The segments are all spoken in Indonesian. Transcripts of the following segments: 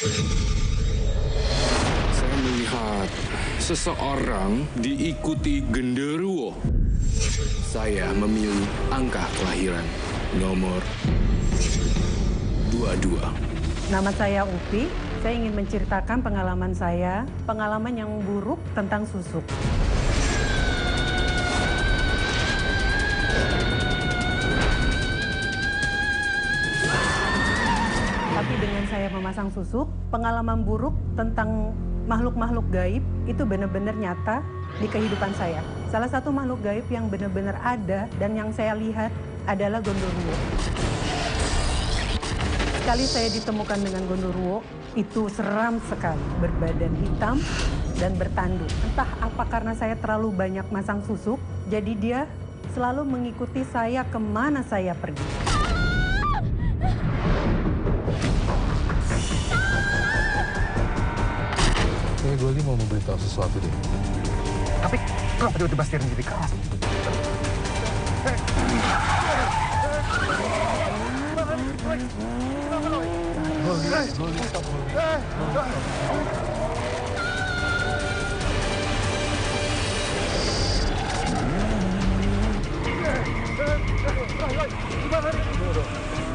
Saya melihat seseorang diikuti genderuwo. Saya memilih angka kelahiran nomor 22. Nama saya Upi. Saya ingin menceritakan pengalaman saya, pengalaman yang buruk tentang susuk. Tapi dengan saya memasang susuk, pengalaman buruk tentang makhluk-makhluk gaib itu benar-benar nyata di kehidupan saya. Salah satu makhluk gaib yang benar-benar ada dan yang saya lihat adalah Gondoruo. Sekali saya ditemukan dengan Gondoruo, itu seram sekali, berbadan hitam dan bertanduk. Entah apa karena saya terlalu banyak masang susuk, jadi dia selalu mengikuti saya kemana saya pergi. Kayaknya gue mau memberitahu sesuatu deh. Tapi kenapa tiba-tiba setirnya jadi keras?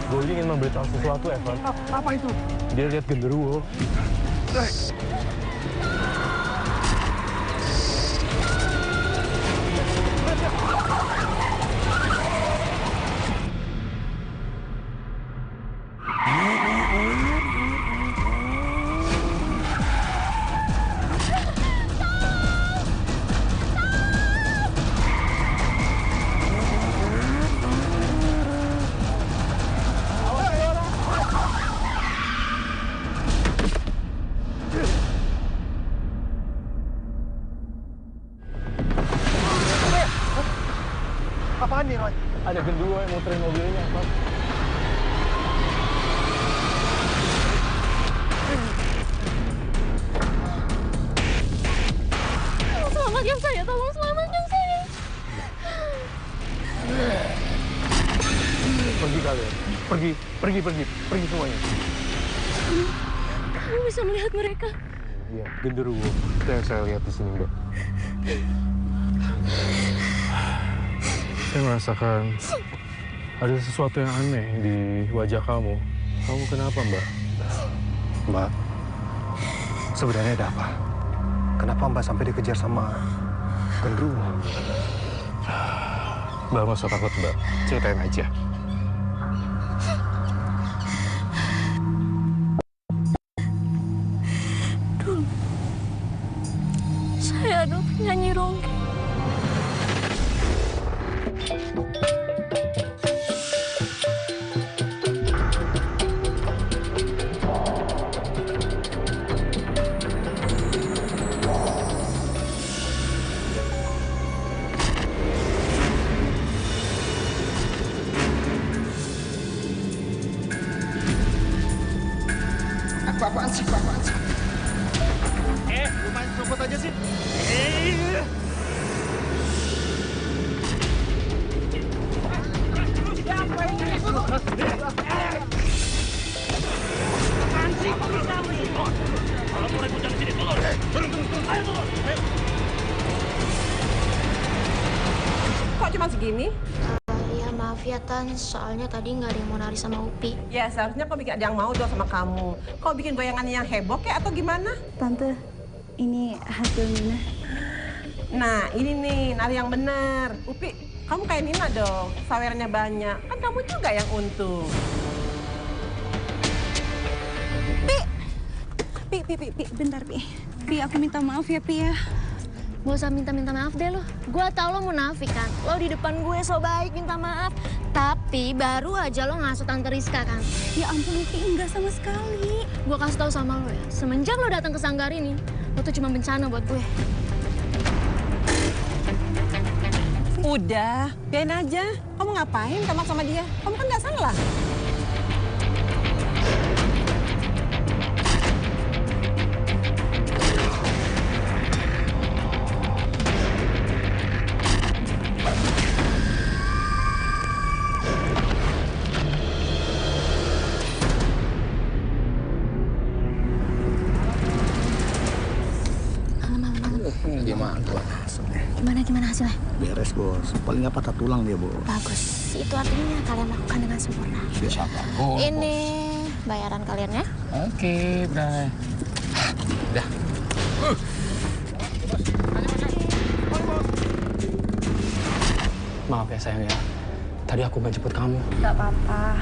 Gue ingin memberitahu sesuatu, Evan. Apa itu? Dia lihat genderuwo. Apaan nih, Roy? Ada genderuwo yang muterin mobilnya, Evan. Selamatkan saya, tolong selamatkan saya. Pergi kalian. Pergi semuanya. Kamu bisa melihat mereka. Iya, genderuwo. Itu yang saya lihat di sini, Mbak. Saya merasakan ada sesuatu yang aneh di wajah kamu. Kamu kenapa, Mbak? Mbak, sebenarnya ada apa? Kenapa Mbak sampai dikejar sama genderuwo? Mbak, nggak usah takut, Mbak. Ceritain aja. Dulu, saya adalah penyanyi rongga. Apaan sih? Lu main robot aja sih? Kok cuma segini? Ya maaf ya Tan, soalnya tadi nggak ada yang mau nari sama Upi. Ya seharusnya kok bikin ada yang mau dong sama kamu. Kok bikin goyangan yang heboh kayak atau gimana? Tante, ini hasil Nina. Nah ini nih nari yang bener. Upi, kamu kayak Nina dong. Sawernya banyak. Kan kamu juga yang untung. Pi, bentar, Pi. Pi, aku minta maaf ya, Pi ya. Gak usah minta minta maaf deh lo. Gue tau lo munafik kan. Lo di depan gue so baik minta maaf. Tapi baru aja lo ngasut Tante Rizka kan. Ya ampun, Pi, enggak sama sekali. Gue kasih tahu sama lo ya. Semenjak lo datang ke sanggar ini, lo tuh cuma bencana buat gue. Udah, biarin aja. Kamu ngapain sama dia? Kamu kan nggak salah. buat hasilnya. Gimana hasilnya? Beres, Bos. Paling nggak patah tulang dia, Bos. Bagus. Itu artinya kalian lakukan dengan sempurna. Siap. Ini bayaran kalian ya. Oke, Bray. Dah. Maaf ya sayang ya. Tadi aku nggak jemput kamu. Gak apa-apa.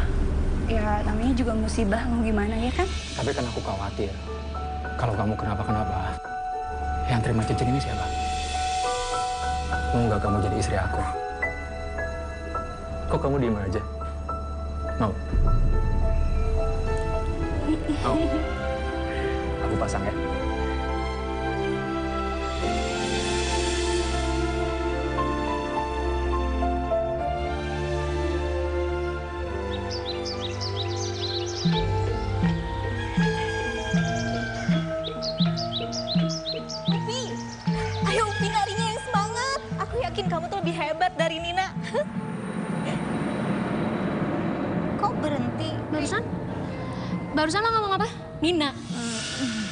Ya namanya juga musibah, mau gimana ya kan? Tapi kan aku khawatir. Kalau kamu kenapa-kenapa, yang terima cincin ini siapa? Mau nggak kamu jadi istri aku? Kok kamu diem aja? Mau? Mau? Aku pasang ya. Upi, ayo Upi narinya yang semangat. Aku yakin kamu tuh lebih hebat dari Nina. Kok berhenti? Barusan lo ngomong apa? Nina.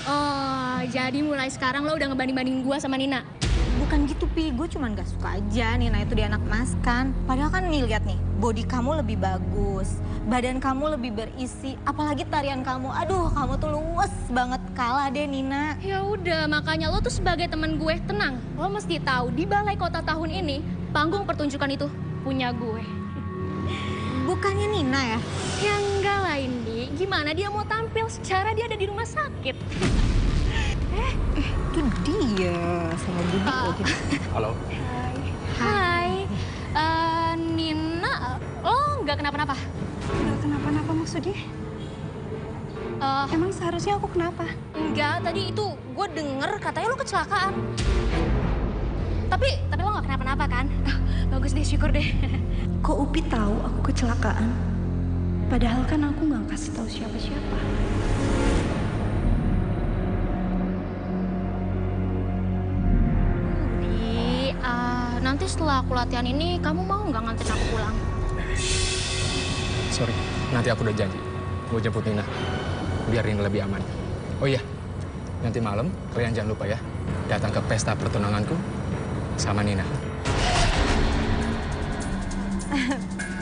Oh, jadi mulai sekarang lo udah ngebanding-bandingin gua sama Nina? Bukan gitu, Pi. Gue cuman gak suka aja Nina itu dianak maskan. Padahal kan nih, lihat nih, body kamu lebih bagus, badan kamu lebih berisi, apalagi tarian kamu. Aduh, kamu tuh luwes banget, kalah deh Nina. Ya udah, makanya lo tuh sebagai teman gue tenang. Lo mesti tahu di Balai Kota tahun ini panggung pertunjukan itu punya gue. Bukannya Nina ya? Ya enggak lah, Indi. Gimana dia mau tampil secara dia ada di rumah sakit? Itu dia sama Budi lagi. Halo. Hai. Nina, lo nggak kenapa-napa? Gak kenapa-napa maksudnya? Emang seharusnya aku kenapa? Enggak, tadi itu gue denger katanya lo kecelakaan. Tapi lo nggak kenapa-napa kan? Bagus deh, syukur deh. Kok Upi tahu aku kecelakaan? Padahal kan aku nggak kasih tahu siapa-siapa. Nanti setelah aku latihan ini, kamu mau nggak nganterin aku pulang? Sorry, nanti aku udah janji. Gue jemput Nina, biar Nina lebih aman. Oh iya, nanti malam kalian jangan lupa ya, datang ke pesta pertunanganku sama Nina.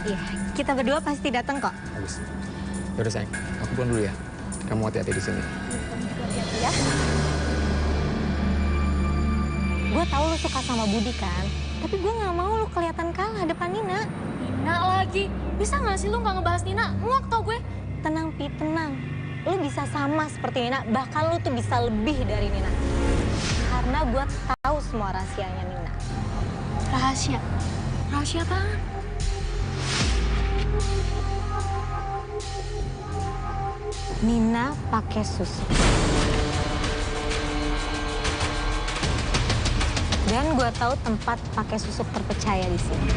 Iya, kita berdua pasti datang kok. Bagus. Yaudah sayang, aku pulang dulu ya. Kamu hati-hati di sini. Hati-hati ya. Gue tahu lu suka sama Budi kan, tapi gue nggak mau lu kelihatan kalah depan Nina. Nina lagi. Bisa nggak sih lu nggak ngebahas Nina? Muak tau gue. Tenang, Pi, tenang. Lu bisa sama seperti Nina, bahkan lu tuh bisa lebih dari Nina. Karena gue tahu semua rahasianya Nina. Rahasia? Rahasia apaan? Nina pakai susu. Dan gue tahu tempat pakai susuk terpercaya di sini.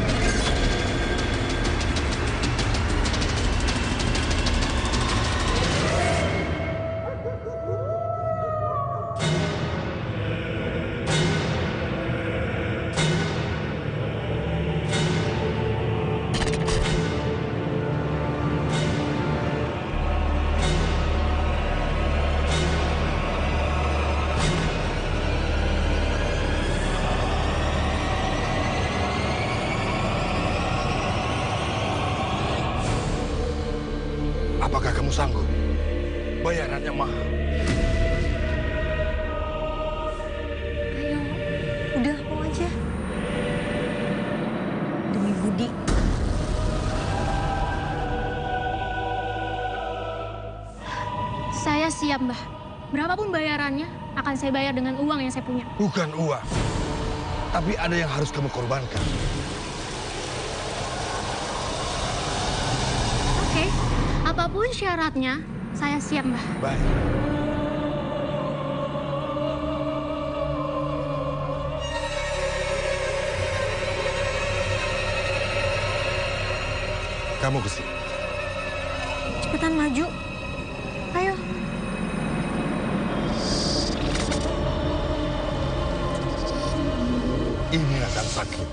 Apakah kamu sanggup? Bayarannya mahal. Ayo, udah mau aja. Demi Budi. Saya siap, Mbah. Berapapun bayarannya, akan saya bayar dengan uang yang saya punya. Bukan uang. Tapi ada yang harus kamu korbankan. Oke, apapun syaratnya, saya siap, Mbah. Baik. Kamu ke sini. Cepetan maju. Ayo. Ini akan sakit.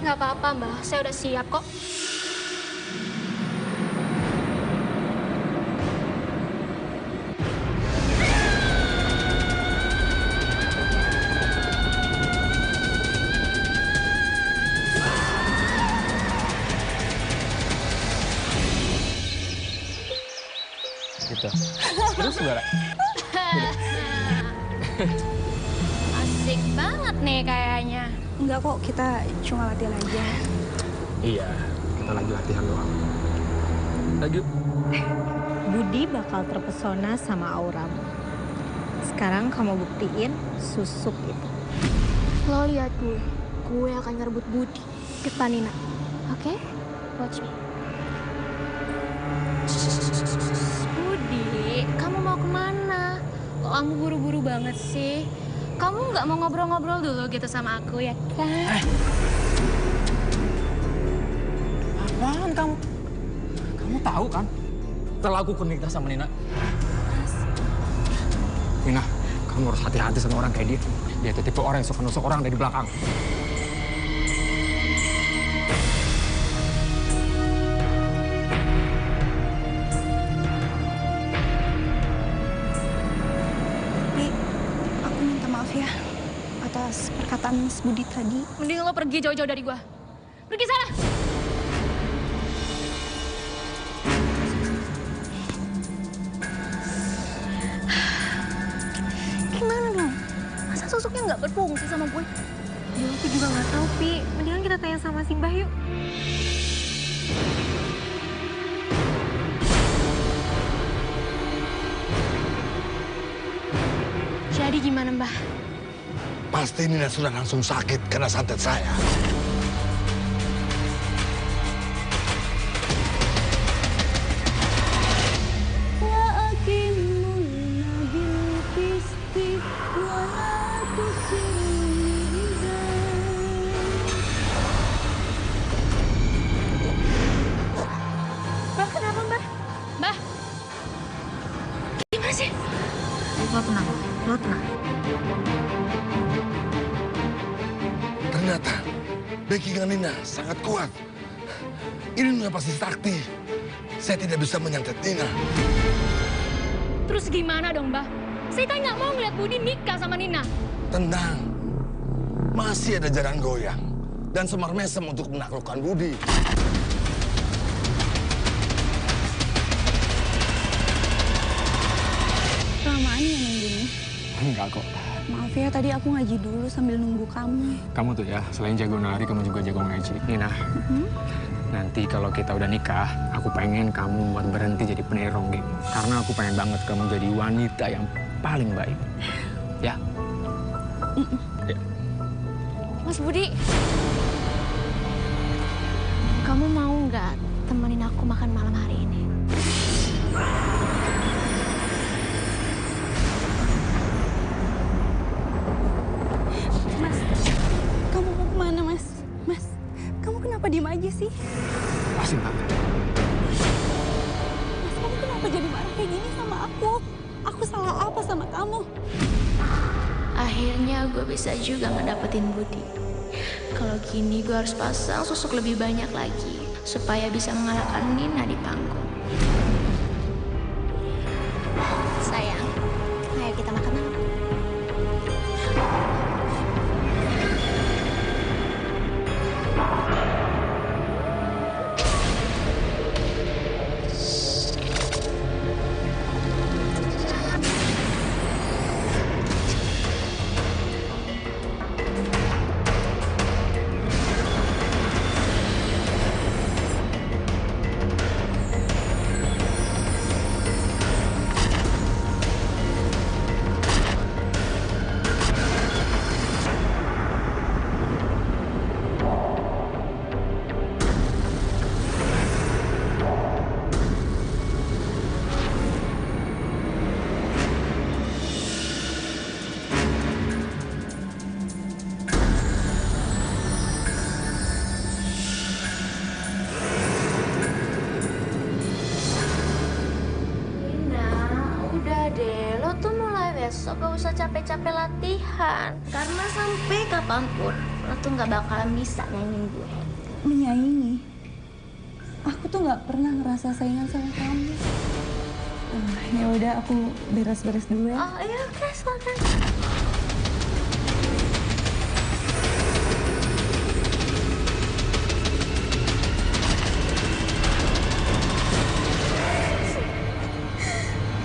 Nggak apa-apa, Mbah. Saya udah siap kok. Gitu. Terus gimana? Asik banget nih kayaknya. Enggak kok, kita cuma latihan aja. Iya, kita lagi latihan doang. Lagi. Budi bakal terpesona sama auramu. Sekarang kamu buktiin susuk itu. Lo lihat gue akan ngerebut Budi depan Nina. Oke? Watch me. Budi, kamu mau kemana? Kok kamu buru-buru banget sih? Kamu nggak mau ngobrol-ngobrol dulu gitu sama aku ya kan? Apaan kamu? Kamu tahu kan? Setelah aku nikah sama Nina. Nina, kamu harus hati-hati sama orang kayak dia. Dia itu tipe orang yang suka nusuk orang dari belakang. Tapi aku minta maaf ya atas perkataan Mas Budi tadi. Mending lo pergi jauh-jauh dari gua. Pergi sana! Gimana dong? Masa susuknya nggak berfungsi sama gue? Ya aku juga nggak tahu, Pi. Mendingan kita tanya sama Simbah yuk. Jadi gimana, Mbah? Pasti Nina sudah langsung sakit karena santet saya. Mbah, kenapa, Mbah? Mbah! Gimana sih? Lo tenang, lo tenang. Ternyata backingan Nina sangat kuat. Ini Nina pasti sakti. Saya tidak bisa menyantet Nina. Terus gimana dong, Mbah? Saya kan nggak mau ngeliat Budi nikah sama Nina. Tenang, masih ada jalan goyang dan semar mesem untuk menaklukkan Budi. Kelamaan ya nunggunya. Enggak kok. Maaf ya, tadi aku ngaji dulu sambil nunggu kamu. Kamu tuh ya, selain jago nari, kamu juga jago ngaji. Nina, nanti kalau kita udah nikah, aku pengen kamu buat berhenti jadi penyair ronggeng. Karena aku pengen banget kamu jadi wanita yang paling baik. Ya? Ya. Mas Budi, kamu mau nggak temenin aku makan malam hari ini? Mas, kamu mau kemana, Mas? Mas, kamu kenapa diem aja sih? Lepasin tangan. Mas, kamu kenapa jadi marah kayak gini sama aku? Aku salah apa sama kamu? Akhirnya gue bisa juga ngedapetin Budi. Kalau gini gue harus pasang susuk lebih banyak lagi supaya bisa mengalahkan Nina di panggung. Sayang, ayo kita makan malam. Besok gak usah capek-capek latihan. Karena sampai kapanpun lo tuh gak bakalan bisa nyanyiin gue. Menyaingi? Aku tuh nggak pernah ngerasa saingan sama kamu. Ya udah, aku beres-beres dulu ya. Oh iya, oke, silakan.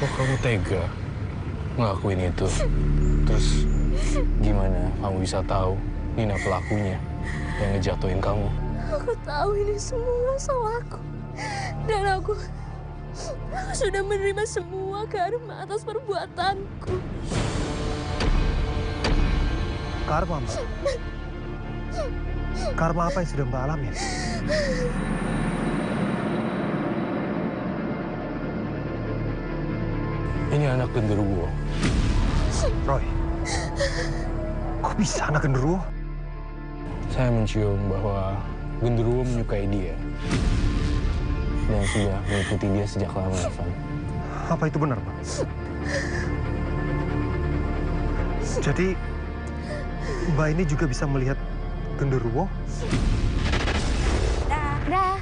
Kok kamu tega ngelakuin itu? Terus gimana kamu bisa tahu Nina pelakunya yang ngejatuhin kamu? Aku tahu ini semua salahku. Dan aku sudah menerima semua karma atas perbuatanku. Karma, Mbak? Karma apa yang sudah Mbak alami? Ini anak genderuwo. Roy, kok bisa anak genderuwo? Saya mencium bahwa genderuwo menyukai dia. Dan sudah mengikuti dia sejak lama, Evan. Apa itu benar, Pak? Jadi, Mbak ini juga bisa melihat genderuwo? Dah.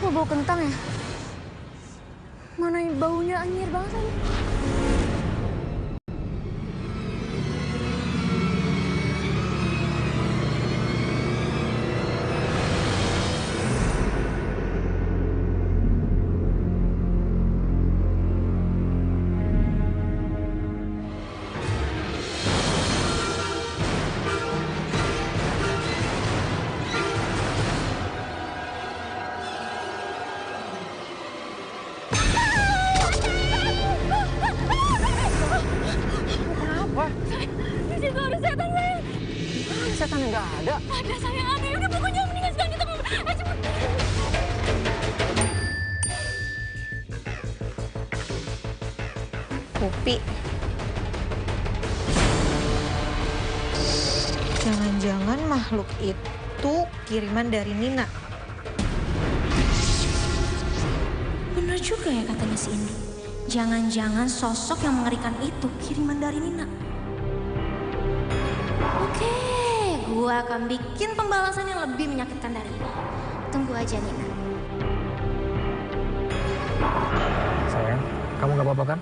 Kok bau kentang ya? Mana baunya anyir banget tadi? Setan nggak ada. Ada sayang aneh. Udah pokoknya mendingan sekarang kita cepet. Upi. Jangan-jangan makhluk itu kiriman dari Nina. Bener juga ya katanya si Indi. Jangan-jangan sosok yang mengerikan itu kiriman dari Nina. Oke, gua akan bikin pembalasan yang lebih menyakitkan dari ini. Tunggu aja, Nina. Sayang, kamu nggak apa-apa kan?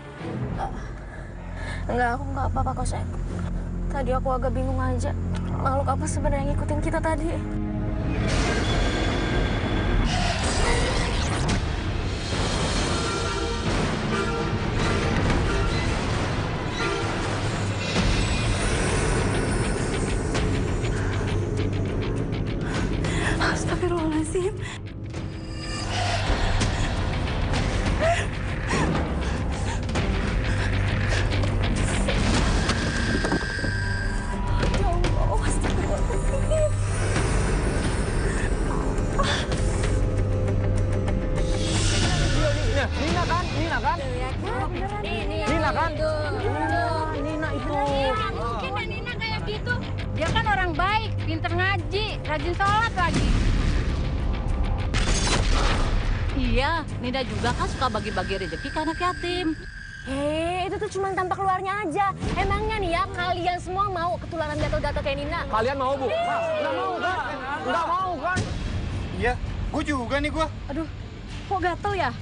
Enggak, aku nggak apa-apa kok, sayang. Tadi aku agak bingung aja. Makhluk apa sebenarnya ngikutin kita tadi? Astagfirullahaladzim. Ya Allah, astagfirullahaladzim. Nina kan? Nina kan? Nina itu. Mungkin dan Nina kayak gitu. Dia kan orang baik, pinter ngaji, rajin sholat lagi. Iya, Nina juga kan suka bagi-bagi rezeki ke anak yatim. Itu tuh cuma tampak luarnya aja. Emangnya nih ya, kalian semua mau ketularan gatal-gatal kayak Nina? Kalian mau, Bu? Nggak mau kan? Nggak mau kan? Iya, gue juga nih gue. Aduh, kok gatel ya?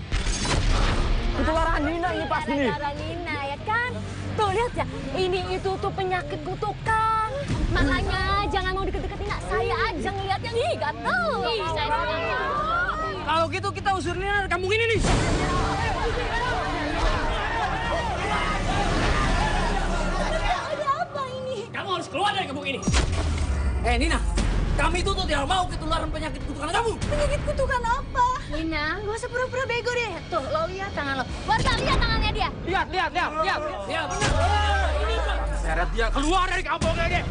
Ketularan Nina ini pasti nih. Ketularan Nina ya kan? Tuh lihat ya, ini itu tuh penyakit kutukan. Makanya jangan mau deket-deket Nina. Saya aja ngeliatnya, ih gatel. Saya Kalau gitu kita usir Nina dari kampung ini nih. Ada apa ini? Kamu harus keluar dari kampung ini. Nina, kami itu tuh tidak mau ketularan penyakit kutukan kamu. Penyakit kutukan apa? Nina, gak usah pura-pura bego deh. Tuh, lo lihat tangan lo. Warta, lihat tangannya dia. Lihat. Ya benar. Seret dia keluar dari kampung ini.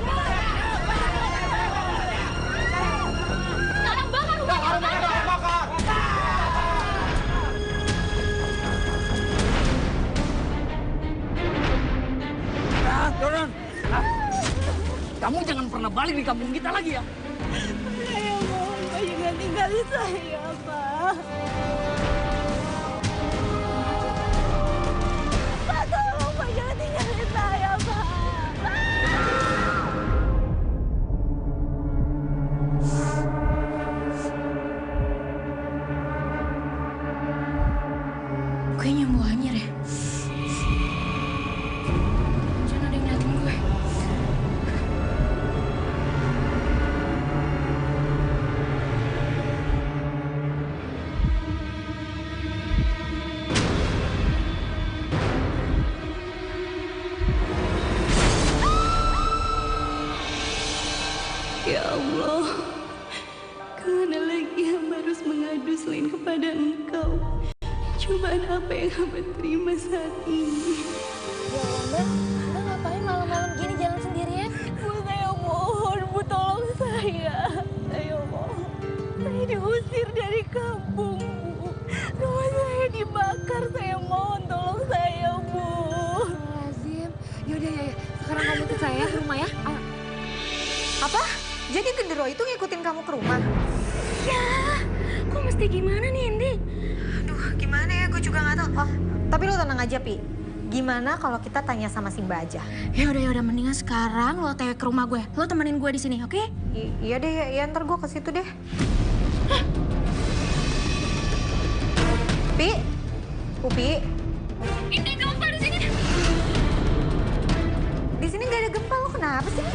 Sekarang bakar rumahnya. Bakar. Turun. Kamu jangan pernah balik di kampung kita lagi ya. Saya mohon, Pak, jangan tinggalin saya, Pak. Pak, tolong, Pak, jangan tinggalin saya, Pak. Kayaknya mau anyir ya. Jangan ada yang ngeliatin gue. Allah, kemana lagi hamba harus mengadu selain kepada Engkau? Cobaan apa yang hamba terima saat ini? Ya Allah, Mbak ngapain malam-malam gini jalan sendirian? Bu, saya mohon, Bu, tolong saya. Saya mohon. Saya diusir dari kampung, Bu. Rumah saya dibakar, saya mohon tolong saya, Bu. Lazim. Yaudah, ya. Sekarang kamu ikut saya ke rumah ya. Ayo. Apa? Jadi genderuwo itu ngikutin kamu ke rumah? Ya, kok mesti gimana nih, Indi? Aduh, gimana ya? Gue juga nggak tahu. Oh, tapi lo tenang aja, Pi. Gimana kalau kita tanya sama Simba aja? Ya udah, mendingan sekarang lo tewek ke rumah gue. Lo temenin gue di sini, oke? Iya deh, ya ntar gue ke situ deh. Pi, Upi. Ini gempa di sini. Di sini nggak ada gempa, lo kenapa sih?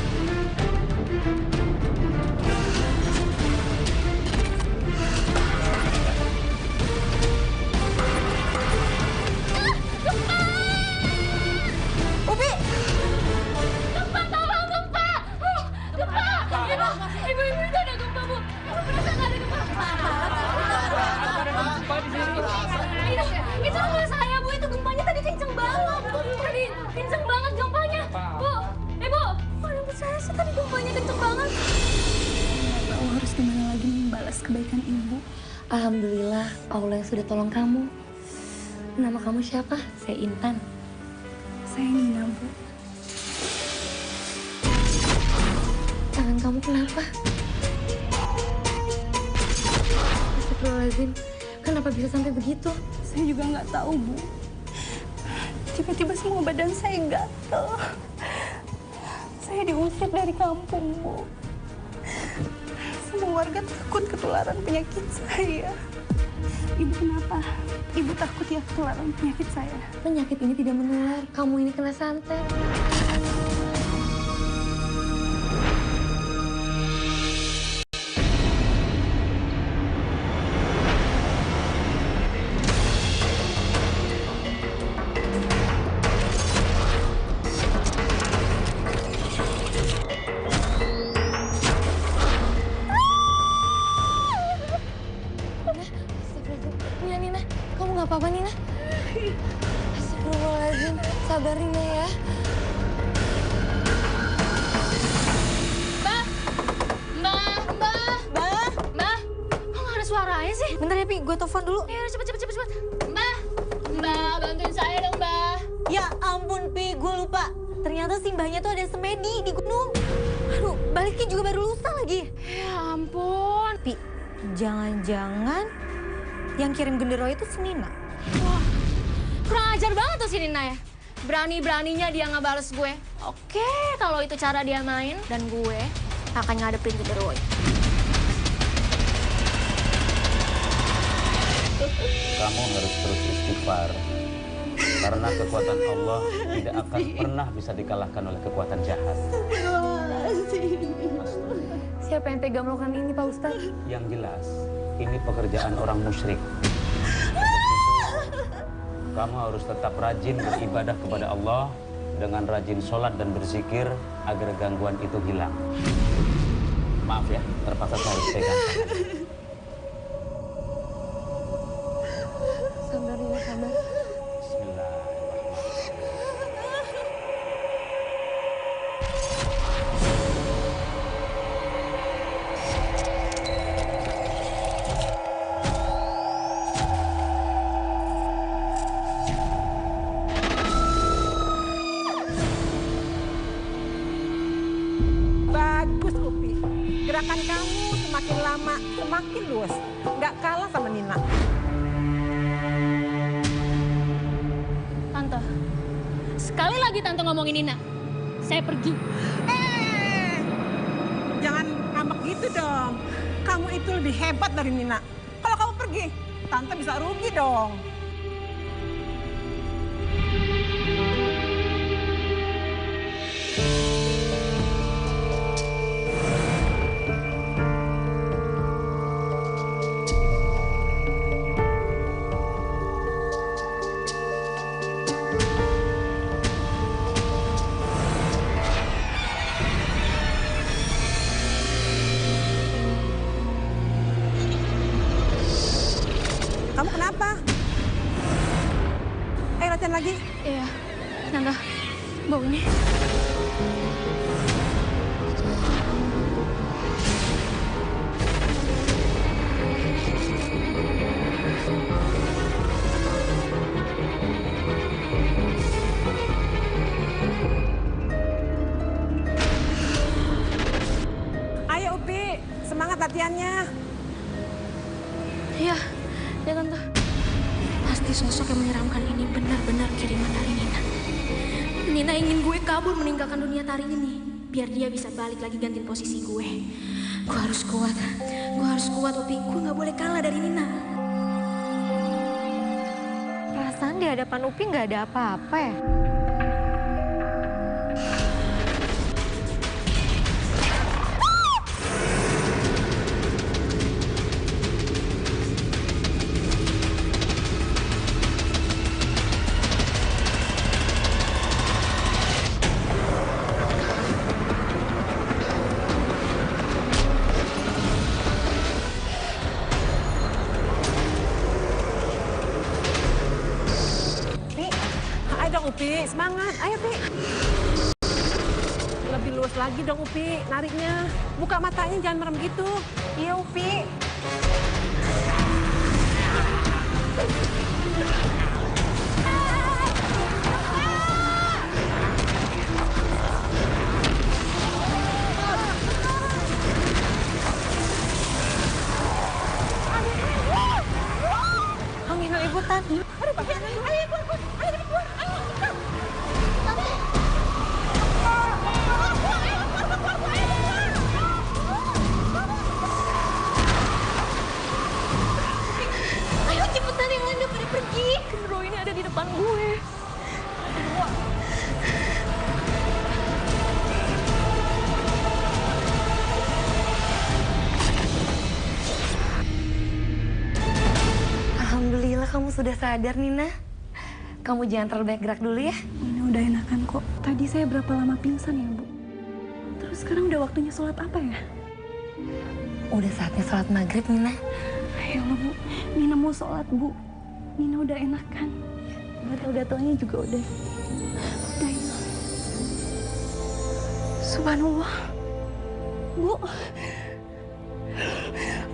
Upi! Gempa, tolong gempa! Gempa! Ibu itu ada gempa, Bu. Berasa nggak ada gempa? Itu rumah saya, Bu. Itu gempanya tadi kenceng banget. Tadi kenceng banget gempanya. Bu, Bu. Mana saya sih tadi gempanya kenceng banget. Nggak tahu harus gimana lagi membalas kebaikan ibu. Alhamdulillah, Allah yang sudah tolong kamu. Nama kamu siapa? Saya Intan. Saya Nina, Bu. Tangan kamu kenapa? Astagfirullahaladzim, kenapa bisa sampai begitu? Saya juga nggak tahu, Bu. Tiba-tiba semua badan saya gatel. Saya diusir dari kampung, Bu. Semua warga takut ketularan penyakit saya. Ibu kenapa? Ibu takut ya ketularan penyakit saya? Penyakit ini tidak menular. Kamu ini kena santet. Nina, kamu nggak apa-apa, Nina? Astagfirullahaladzim, sabar Nina ya. Mbak, kok nggak ada suaranya sih? Bentar ya, Pi, gue telepon dulu. Ya udah, cepet. Mbak, bantuin saya dong, Mbak. Ya ampun, Pi, gue lupa. Ternyata Simbahnya tuh ada semedi di gunung. Aduh, baliknya juga baru lusa lagi. Ya ampun. Pi, jangan-jangan yang kirim genderuwo itu si Nina. Wah, kurang ajar banget tuh si Nina ya. Berani-beraninya dia ngebales gue. Oke, kalau itu cara dia main, dan gue akan ngadepin genderuwo. Kamu harus terus istighfar. Karena kekuatan Allah tidak akan pernah bisa dikalahkan oleh kekuatan jahat. Siapa yang tega melakukan ini, Pak Ustadz? Yang jelas, ini pekerjaan orang musyrik. Kamu harus tetap rajin beribadah kepada Allah dengan rajin sholat dan berzikir agar gangguan itu hilang. Maaf ya, terpaksa saya harus pegang. Sabar, Nina, sabar. Bagus, Upi. Gerakan kamu semakin lama, semakin luas. Nggak kalah sama Nina. Tante, sekali lagi Tante ngomongin Nina, saya pergi. Jangan ngambek gitu dong. Kamu itu lebih hebat dari Nina. Kalau kamu pergi, Tante bisa rugi dong. Iya, Tante. Bau ini. Ayo Upi, semangat latihannya. Iya, ya Tante. Pasti sosok yang menyeramkan ini benar-benar kiriman dari Nina. Nina ingin gue kabur meninggalkan dunia tari ini. Biar dia bisa balik lagi gantiin posisi gue. Gue harus kuat. Gue harus kuat, Upi. Gue gak boleh kalah dari Nina. Perasaan di hadapan Upi nggak ada apa-apa ya? Upi, semangat. Ayo, Pi. Lebih luas lagi dong, Upi, nariknya. Buka matanya, jangan merem gitu. Iya, Upi. Angin liputan. Aduh, Pak. Ayo, ikut. Ayo, keluar. Ayo. Ayo cepetan yang lain udah pada pergi. Genderuwo ini ada di depan gue. Alhamdulillah kamu sudah sadar, Nina. Kamu jangan terlalu banyak gerak dulu ya. Nina udah enakan kok. Tadi saya berapa lama pingsan ya, Bu? Terus sekarang udah waktunya sholat apa ya? Udah saatnya sholat maghrib, Nina. Ayolah, Bu. Nina mau sholat, Bu. Nina udah enakan. Gatal-gatalnya juga udah. Udah hilang. Subhanallah. Bu.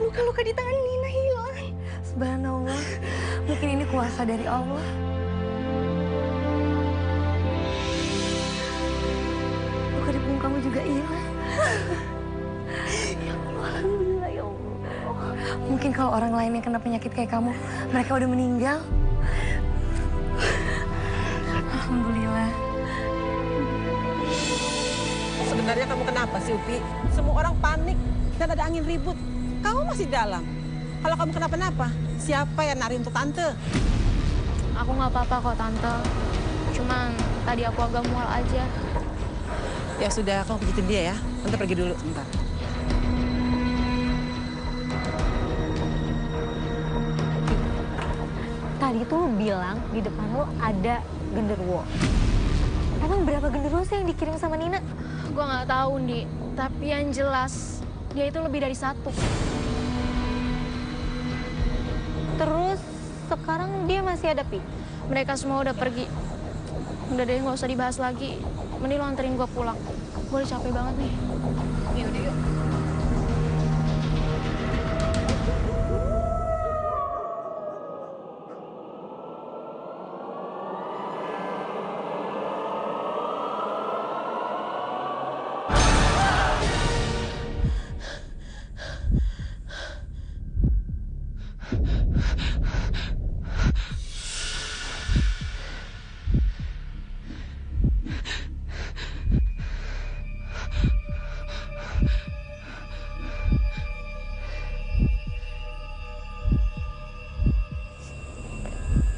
Luka-luka di tangan Nina hilang. Subhanallah. Mungkin ini kuasa dari Allah. Luka di punggung kamu juga hilang. Ya Allah, alhamdulillah ya Allah. Mungkin kalau orang lain yang kena penyakit kayak kamu, mereka udah meninggal. Alhamdulillah. Sebenarnya kamu kenapa sih, Upi? Semua orang panik dan ada angin ribut. Kamu masih dalam. Kalau kamu kenapa-napa, siapa yang nari untuk Tante? Aku nggak apa-apa kok, Tante. Cuman tadi aku agak mual aja. Ya sudah, kamu pijitin dia ya. Tante pergi dulu sebentar. Tadi tuh lu bilang di depan lu ada genderuwo. Emang berapa genderuwo sih yang dikirim sama Nina? Gua nggak tahu, Ndi. Tapi yang jelas, dia itu lebih dari satu. Terus sekarang dia masih ada, Pi? Mereka semua udah pergi. Udah deh, nggak usah dibahas lagi. Mending lo anterin gue pulang. Gue udah capek banget nih. Yaudah, yuk.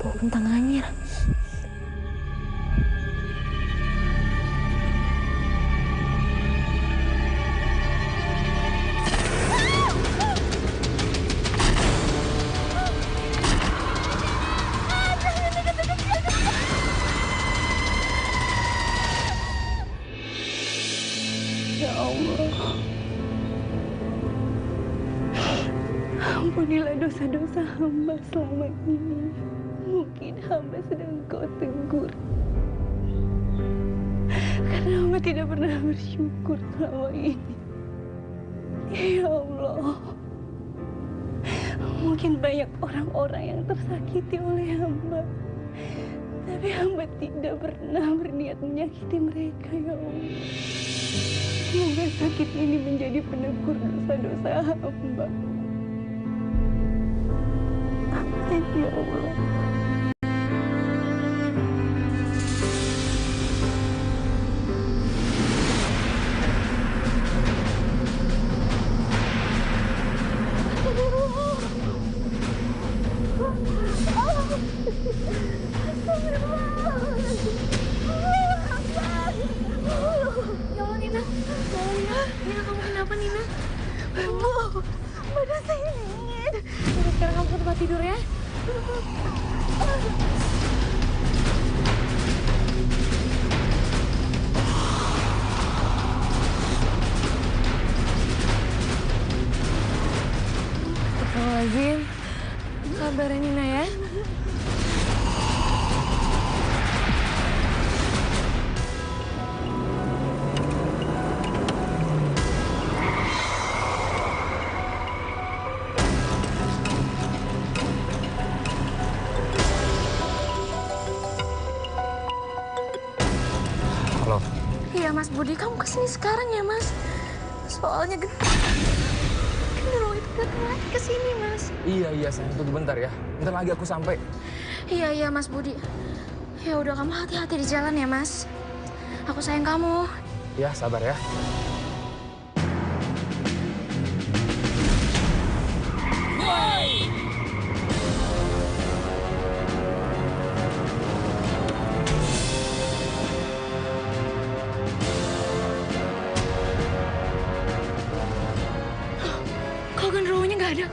Bau kentang anyir. Ya Allah. Ampunilah dosa-dosa hamba selama ini. Mungkin hamba sedang Kau tegur. Karena hamba tidak pernah bersyukur selama ini. Ya Allah, mungkin banyak orang-orang yang tersakiti oleh hamba. Tapi hamba tidak pernah berniat menyakiti mereka, ya Allah. Semoga sakit ini menjadi penegur dosa-dosa hamba. Amin, ya Allah. Ya Allah, Nina. Tolong ya. Nina, kamu kenapa, Nina? Bu, badan saya dingin. Udah, sekarang kamu ke tempat tidur ya. Astagfirullahaladzim. Sabar ya, Nina ya. Halo. Iya, Mas Budi, kamu kesini sekarang ya, Mas? Soalnya genderuwo itu datang lagi kesini, Mas. Iya sayang, tunggu bentar ya. Bentar lagi aku sampai. Iya, Mas Budi. Ya udah, kamu hati-hati di jalan ya, Mas. Aku sayang kamu. Ya, sabar ya. Kok genderuwonya nggak ada?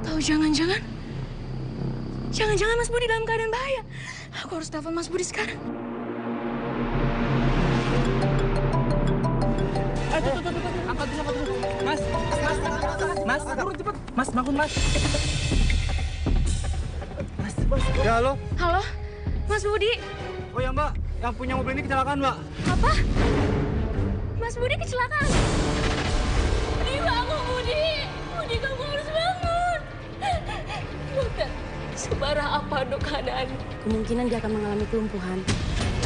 Tahu jangan-jangan Mas Budi dalam keadaan bahaya. Aku harus telepon Mas Budi sekarang. Angkat dulu. Mas, turun cepet. Mas, bangun Mas. Ya, halo? Halo, Mas Budi. Oh ya, Mbak. Yang punya mobil ini kecelakaan, Mbak. Apa? Mas Budi kecelakaan? Budi, bangun, Budi. Budi, kamu harus bangun. Dokter, separah apa dok keadaan? Kemungkinan dia akan mengalami kelumpuhan.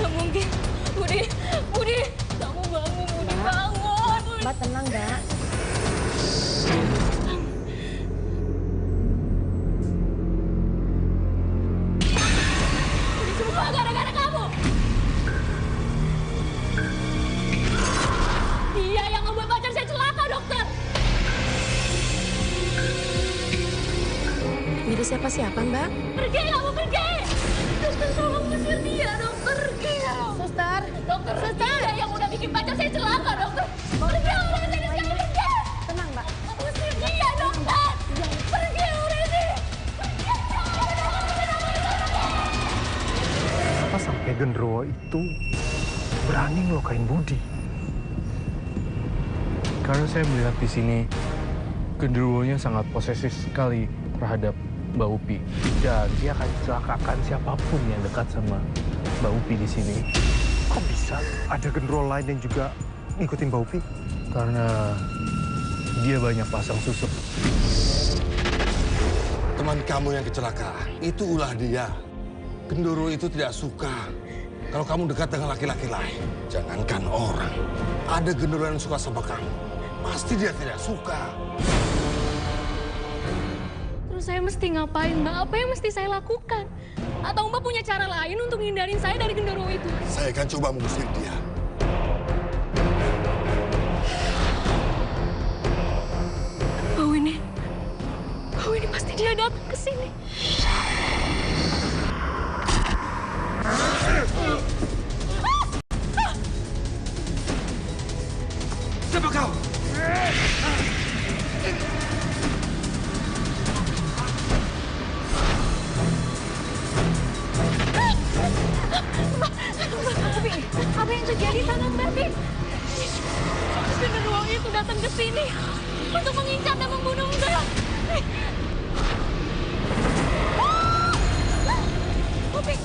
Gak mungkin. Budi, kamu bangun, Budi, bangun. Mbak tenang, Mbak. Budi, semua gara-gara kamu. Dia yang membuat pacar saya celaka, dokter. Mirip siapa-siapa, Mbak? Pergi, kamu pergi. Dokter, tolong usir dia, dokter. Pergi, suster. Dokter, dia yang udah bikin pacar saya celaka, dokter. Pergi, orang ini sekarang pergi. Tenang, Mbak. Usir dia, dokter. Pergi, orang ini. Apa sampai genderuwo itu berani ngelukain Budi? Karena saya melihat di sini genderuwonya sangat posesif sekali terhadap Mbak Upi. Dan dia akan celakakan siapapun yang dekat sama Mbak Upi di sini. Kok bisa ada genderuwo lain yang juga ngikutin Mbak Upi? Karena dia banyak pasang susuk. Teman kamu yang kecelakaan, itu ulah dia. Genderuwo itu tidak suka kalau kamu dekat dengan laki-laki lain. Jangankan orang, ada genderuwo yang suka sama kamu. Pasti dia tidak suka. Terus saya mesti ngapain, Mbak? Apa yang mesti saya lakukan? Atau Mbak punya cara lain untuk menghindarin saya dari genderuwo itu? Saya akan coba mengusir dia. Bau ini pasti dia datang ke sini. Siapa kau? Apa yang terjadi sama Mbak Fik? Genderuwo itu datang ke sini untuk mengincar dan membunuh Mbak. Upi!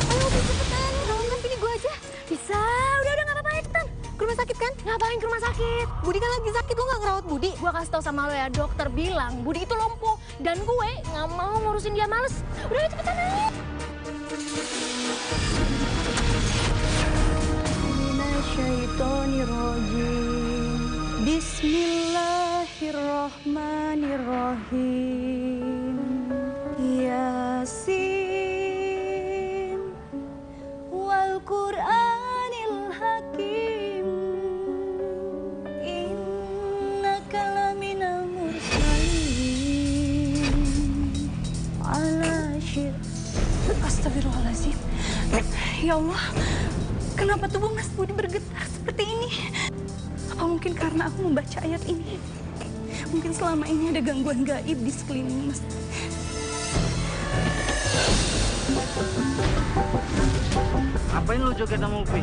Ayo Upi cepetan, tolongkan Vini gue aja. Bisa, udah nggak apa-apa ya cepetan. Ke rumah sakit kan? Ngapain ke rumah sakit? Budi kan lagi sakit, lo nggak ngerawat Budi? Gue kasih tau sama lo ya, dokter bilang Budi itu lumpuh. Dan gue nggak mau ngurusin dia, males. Udah cepetan aja. Minasyaitonirrajim. Bismillahirrahmanirrahim. Yasin wal Qur'anil Hakim. Innaka laminal mursalin. Ala syir. Astagfirullahaladzim. Ya Allah, kenapa tubuh Mas Budi bergetar seperti ini? Apa mungkin karena aku membaca ayat ini? Mungkin selama ini ada gangguan gaib di sekeliling Mas. Ngapain lu joget sama Upi?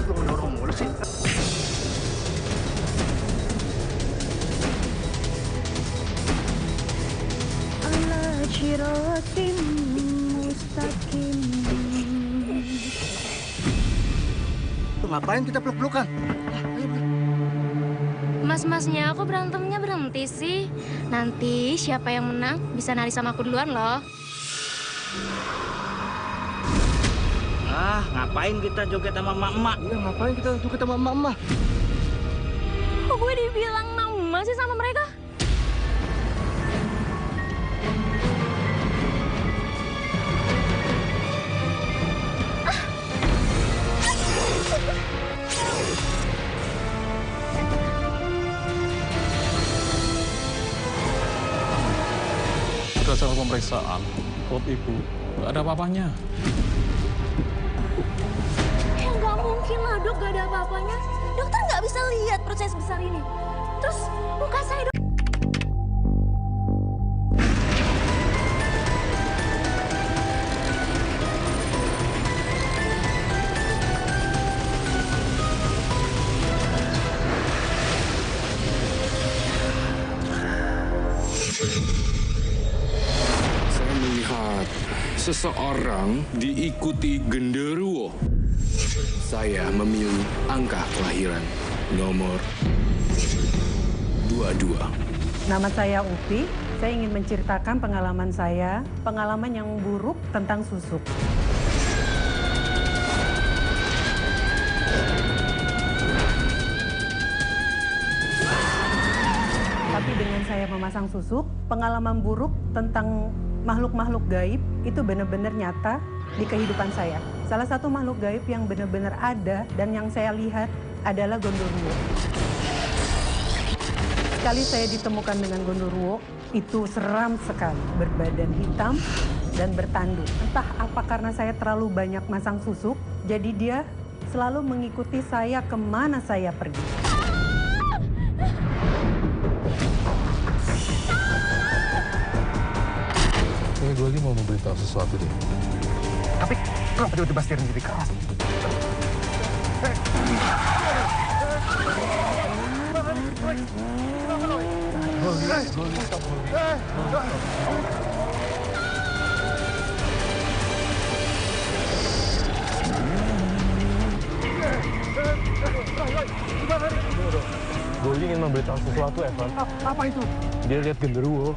Lu mendorong mulu sih. Ala syiratim mustaqim. Ngapain kita peluk-pelukan? Mas-masnya aku berantemnya berhenti sih. Nanti siapa yang menang bisa nari sama aku duluan loh. Ngapain kita joget sama emak-emak? Iya, ngapain kita joget sama emak-emak? Kok gue dibilang mama sih sama mereka? Berdasarkan pemeriksaan, perut ibu nggak ada apa-apanya. Ya nggak mungkin lah dok, nggak ada apa-apanya. Dokter nggak bisa lihat proses besar ini. Terus muka saya dok. Seseorang diikuti genderuwo. Saya memilih angka kelahiran nomor 22. Nama saya Upi. Saya ingin menceritakan pengalaman saya, pengalaman yang buruk tentang susuk. Tapi dengan saya memasang susuk, pengalaman buruk tentang makhluk-makhluk gaib itu benar-benar nyata di kehidupan saya. Salah satu makhluk gaib yang benar-benar ada dan yang saya lihat adalah gondoruo. Sekali saya ditemukan dengan gondoruo, itu seram sekali, berbadan hitam dan bertanduk. Entah apa karena saya terlalu banyak masang susuk, jadi dia selalu mengikuti saya kemana saya pergi. Gue lagi mau memberitahu sesuatu deh. Tapi kenapa tiba-tiba setirnya jadi keras? Gue ingin memberitahu sesuatu, Evan. Apa itu? Dia lihat genderuwo.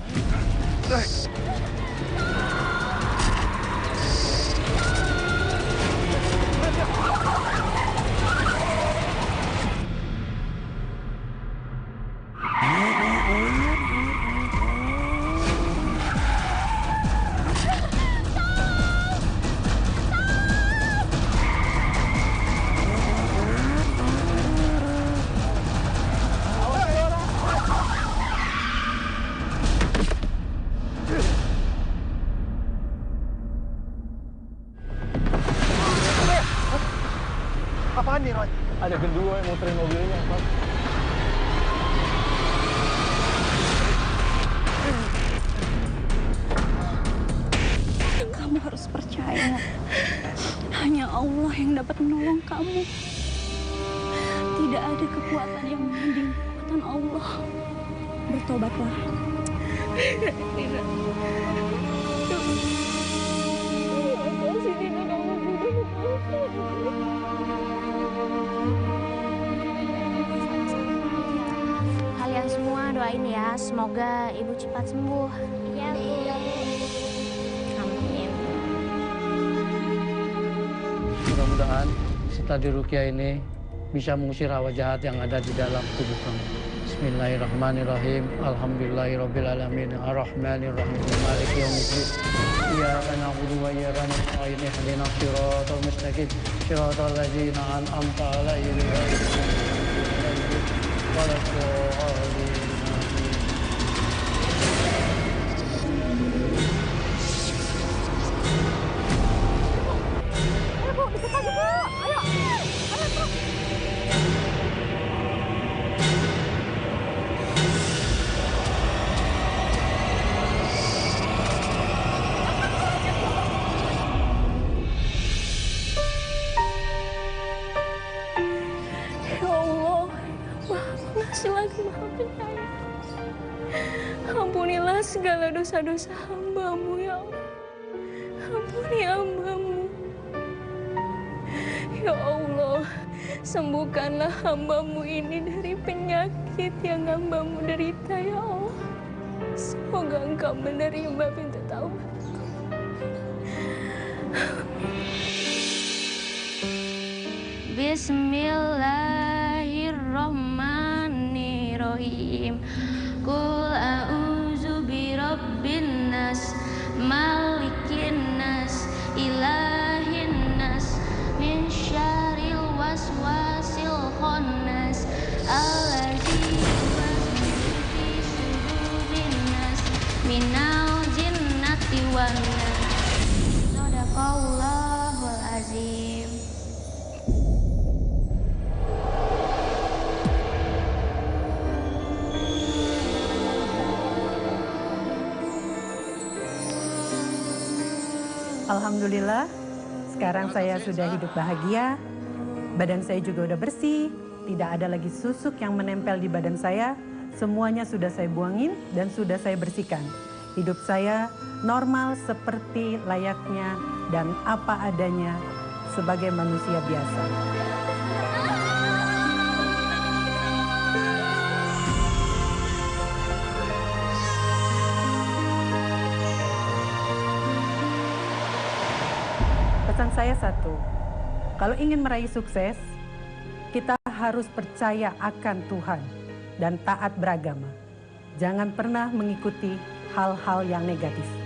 Apaan nih, Roy? Ada genderuwo yang muterin mobilnya, Pak. Kamu harus Allah yang dapat menolong kamu. Tidak ada kekuatan yang menanding kekuatan Allah. Bertobatlah. Nina. Makasih Nina, kamu sudah memaafkan. Kalian semua doain ya, semoga ibu cepat sembuh. Iya, Bu. Amin. Mudah-mudahan setelah diruqyah ini bisa mengusir hawa jahat yang ada di dalam tubuh kamu. Bismillahirrahmanirrahim. Alhamdulillahirabbil alamin. Arrahmanirrahim. Maliki yaumiddin. Iyyaka na'budu wa iyyaka nasta'in. Ihdinas siratal mustaqim. Siratal ladzina an'amta 'alaihim ghairil maghdubi 'alaihim waladdallin. Ampunilah segala dosa-dosa hamba-Mu ya Allah. Ampuni hamba-Mu. Ya Allah, sembuhkanlah hamba-Mu ini dari penyakit yang hamba-Mu derita ya Allah. Semoga Engkau menerima pintu taubat. Bismillahirrahmanirrahim. Qul a'udzu birabbin nas, malikin nas, ilahin nas, min syarril waswasil khannas, allazi yuwaswisu fi sudurin nas, minal jinnati wan nas. Shadaqallahul azim. Alhamdulillah, sekarang saya sudah hidup bahagia, badan saya juga udah bersih, tidak ada lagi susuk yang menempel di badan saya, semuanya sudah saya buangin dan sudah saya bersihkan. Hidup saya normal seperti layaknya dan apa adanya sebagai manusia biasa. Pesan saya satu, kalau ingin meraih sukses, kita harus percaya akan Tuhan dan taat beragama. Jangan pernah mengikuti hal-hal yang negatif.